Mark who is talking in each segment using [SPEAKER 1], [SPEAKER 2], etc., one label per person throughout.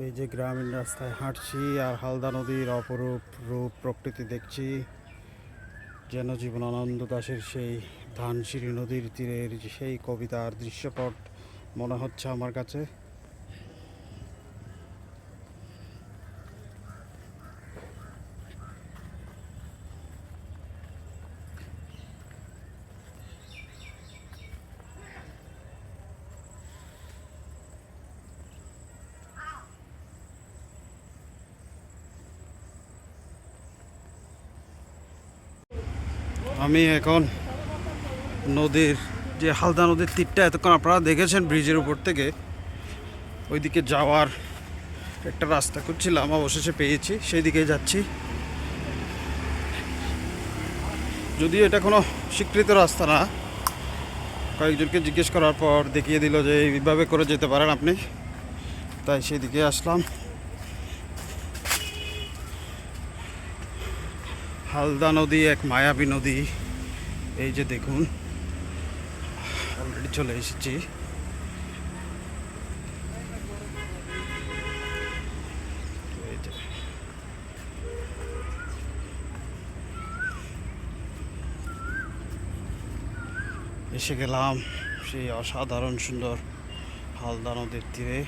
[SPEAKER 1] এই যে গ্রামীণ রাস্তায় হাঁটছি আর হালদা নদীর অপরূপ রূপ প্রকৃতি দেখছি, যেন জীবনানন্দ দাশের সেই ধানসিঁড়ি নদীর তীরের যে সেই কবিতার দৃশ্যপট মনে হচ্ছে আমার কাছে। আমি এখন নদীর যে হালদা নদীর তীরটা এতক্ষণ আপনারা দেখেছেন ব্রিজের উপর থেকে, ওইদিকে যাওয়ার একটা রাস্তা খুঁজছিলাম, অবশেষে পেয়েছি, সেই দিকে যাচ্ছি। যদিও এটা কোনো স্বীকৃত রাস্তা না, কয়েকজনকে জিজ্ঞেস করার পর দেখিয়ে দিল যে এইভাবে করে যেতে পারেন আপনি, তাই সেই দিকে আসলাম। হালদা নদী এক মায়াবী নদী। এই যে দেখুন, অলরেডি চলে এসেছি। এই যে এসে গেলাম সেই অসাধারণ সুন্দর হালদা নদীর তীরে।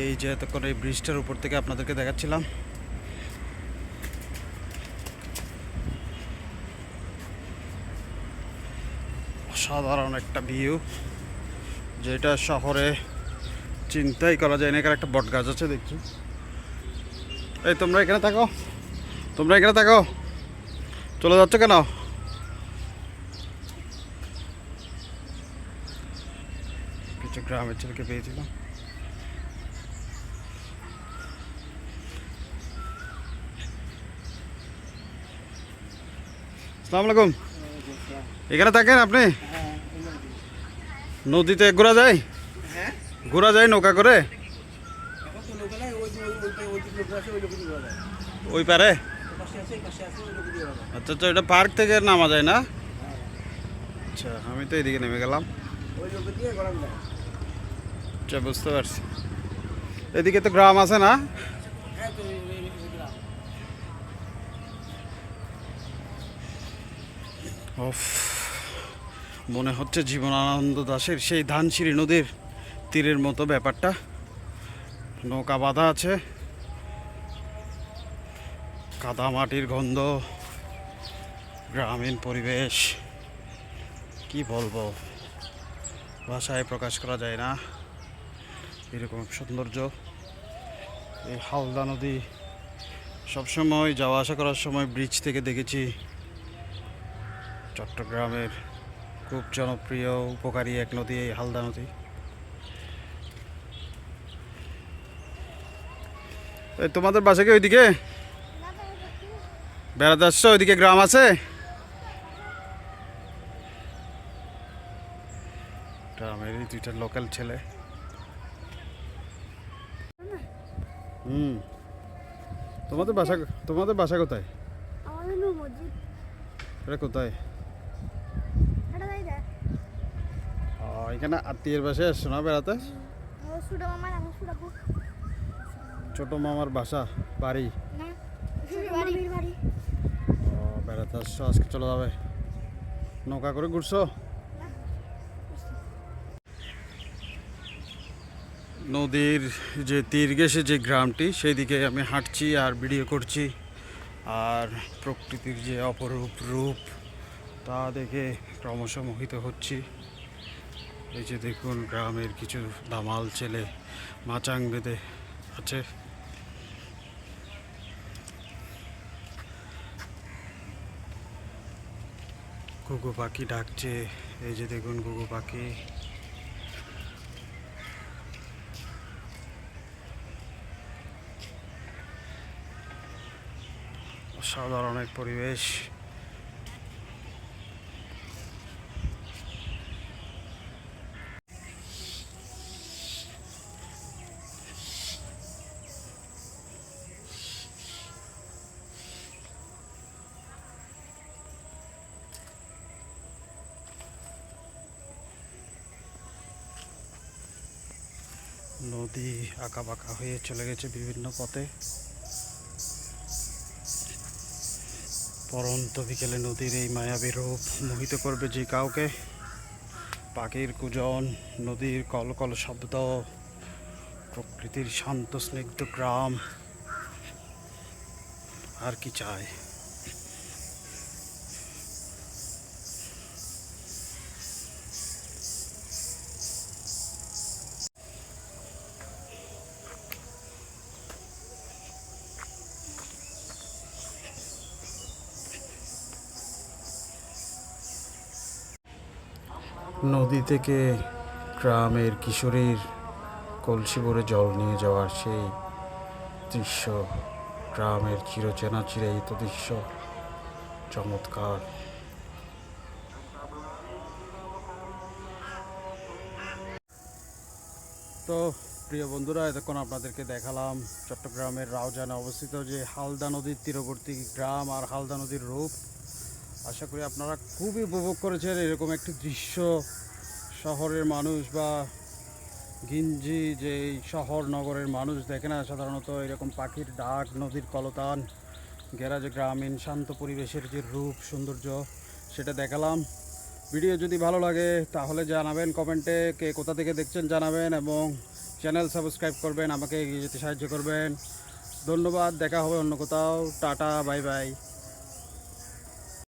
[SPEAKER 1] এই যে এতক্ষণ এই ব্রিজটার উপর থেকে আপনাদেরকে দেখাচ্ছিলাম, অসাধারণ একটা ভিউ, যেটা শহরে চিন্তাই করা যায় না। এখানে একটা বট গাছ আছে দেখছি। এই তোমরা এখানে থাকো, তোমরা এখানে থাকো, চলে যাচ্ছ কেন? কিছু গ্রামের ছেলেকে পেয়েছিলাম। আসসালামু আলাইকুম। এখানে থাকেন আপনি? নদীতে ঘোরা যায়? ঘোরা যায় নৌকা করে ওই পারে? আচ্ছা আচ্ছা, এটা পার্ক থেকে নামা যায় না? আচ্ছা, আমি তো এদিকে নেমে গেলাম। আচ্ছা, বুঝতে পারছি। এদিকে তো গ্রাম আছে না? ওফ, মনে হচ্ছে জীবনানন্দ দাশের সেই ধানসিঁড়ি নদীর তীরের মতো ব্যাপারটা। নৌকা বাঁধা আছে, কাদা মাটির গন্ধ, গ্রামীণ পরিবেশ, কি বলবো, ভাষায় প্রকাশ করা যায় না এরকম সৌন্দর্য। এই হালদা নদী সবসময় যাওয়া আসা করার সময় ব্রিজ থেকে দেখেছি। চট্টগ্রামের খুব জনপ্রিয় উপকারী এক নদী এই হালদা নদী। এই তোমাদের বাসা কি ওইদিকে বেড়াতে আসছো? ওইদিকে গ্রাম আছে? গ্রামেরই দুইটা লোকাল ছেলে। হুম, তোমাদের বাসা কোথায়?
[SPEAKER 2] আমাদের নূর মসজিদ।
[SPEAKER 1] এটা কোথায়?
[SPEAKER 2] এটা তাই দেখ।
[SPEAKER 1] এখানে আত্মীয়ের বাসায় আসছো না বেড়াতে?
[SPEAKER 2] আমার ছোট মামার আমার ছোট আপু।
[SPEAKER 1] ছোট মামার বাসা বাড়ি?
[SPEAKER 2] না, ছোট মামির বাড়ি।
[SPEAKER 1] বেড়াতে আসছো, আজকে চলে যাবে? নৌকা করে ঘুরছো?
[SPEAKER 2] না,
[SPEAKER 1] নদীর যে তীর ঘেঁষে যে গ্রামটি, সেই দিকে আমি হাঁটছি আর ভিডিও করছি। আর প্রকৃতির যে অপরূপ রূপ তা দেখে ক্রমশ মোহিত হচ্ছি। এই যে দেখুন, গ্রামের কিছু দামাল ছেলে মাচাং বেঁধে আছে। ঘুঘু পাখি ডাকছে, এই যে দেখুন ঘুঘু পাখি। অসাধারণ এক পরিবেশ। নদী আঁকা বাঁকা হয়ে চলে গেছে বিভিন্ন পথে। পরন্ত বিকেলে নদীর এই মায়াবী রূপ মোহিত করবে যে কাউকে। পাখির কুজন, নদীর কলকল শব্দ, প্রকৃতির শান্ত স্নিগ্ধ গ্রাম, আর কি চায়। নদী থেকে গ্রামের কিশোরীর কলসি ভরে জল নিয়ে যাওয়ার সেই দৃশ্য, গ্রামের চিরচেনা চিরায়িত দৃশ্য, চমৎকার। তো প্রিয় বন্ধুরা, এতক্ষণ আপনাদেরকে দেখালাম চট্টগ্রামের রাউজানে অবস্থিত যে হালদা নদীর তীরবর্তী গ্রাম আর হালদা নদীর রূপ। আশা করি আপনারা খুবই উপভোগ করেছেন এরকম একটি দৃশ্য। শহরের মানুষ বা গিঞ্জি যে শহর নগরের মানুষ দেখে না সাধারণত এরকম পাখির ডাক, নদীর কলতান ঘেরা যে গ্রামীণ শান্ত পরিবেশের যে রূপ সৌন্দর্য, সেটা দেখালাম। ভিডিও যদি ভালো লাগে তাহলে জানাবেন কমেন্টে, কে কোথা থেকে দেখছেন জানাবেন, এবং চ্যানেল সাবস্ক্রাইব করবেন, আমাকে এগিয়ে যেতে সাহায্য করবেন। ধন্যবাদ, দেখা হবে অন্য কোথাও। Tata, bye bye.